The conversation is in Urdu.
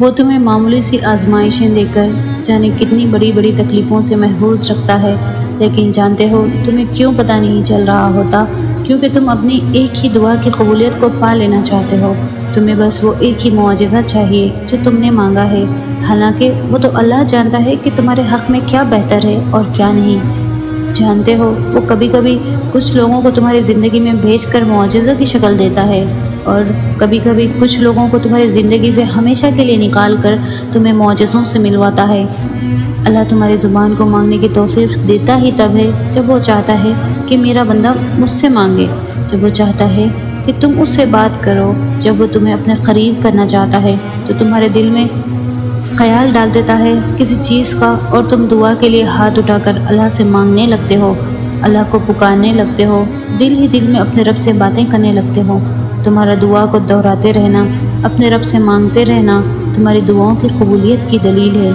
وہ تمہیں معمولی سی آزمائشیں دے کر جانے کتنی بڑی بڑی تکلیفوں سے محفوظ رکھتا ہے، لیکن جانتے ہو تمہیں کیوں پتہ نہیں چل رہا ہوتا؟ کیونکہ تم اپنی ایک ہی دعا کی قبولیت کو پا لینا چاہتے ہو۔ تمہیں بس وہ ایک ہی معجزہ چاہیے جو تم نے مانگا ہے، حالانکہ وہ تو اللہ جانتا ہے کہ تمہارے حق میں کیا بہتر ہے اور کیا نہیں۔ جانتے ہو وہ کبھی کبھی کچھ لوگوں کو تمہاری زندگی میں بھیج کر معجزہ کی شکل دیتا ہے، اور کبھی کبھی کچھ لوگوں کو تمہاری زندگی سے ہمیشہ کے لیے نکال کر تمہیں معجزوں سے ملواتا ہے۔ اللہ تمہاری زبان کو مانگنے کی توفیق دیتا ہی تب ہے جب وہ چاہتا ہے کہ میرا بندہ مجھ سے مانگے، جب وہ چاہتا ہے کہ تم اس سے بات کرو، جب وہ تمہیں اپنے قریب کرنا چاہتا ہے تو تمہارے دل میں خیال ڈال دیتا ہے کسی چیز کا، اور تم دعا کے لیے ہاتھ اٹھا کر اللہ سے مانگنے لگتے ہو، اللہ کو پکارنے لگتے ہو، دل ہی دل میں اپنے رب سے باتیں کرنے لگتے ہو۔ تمہارا دعا کو دہراتے رہنا، اپنے رب سے مانگتے رہنا، تمہاری دعاؤں کی قبولیت کی دلیل ہے۔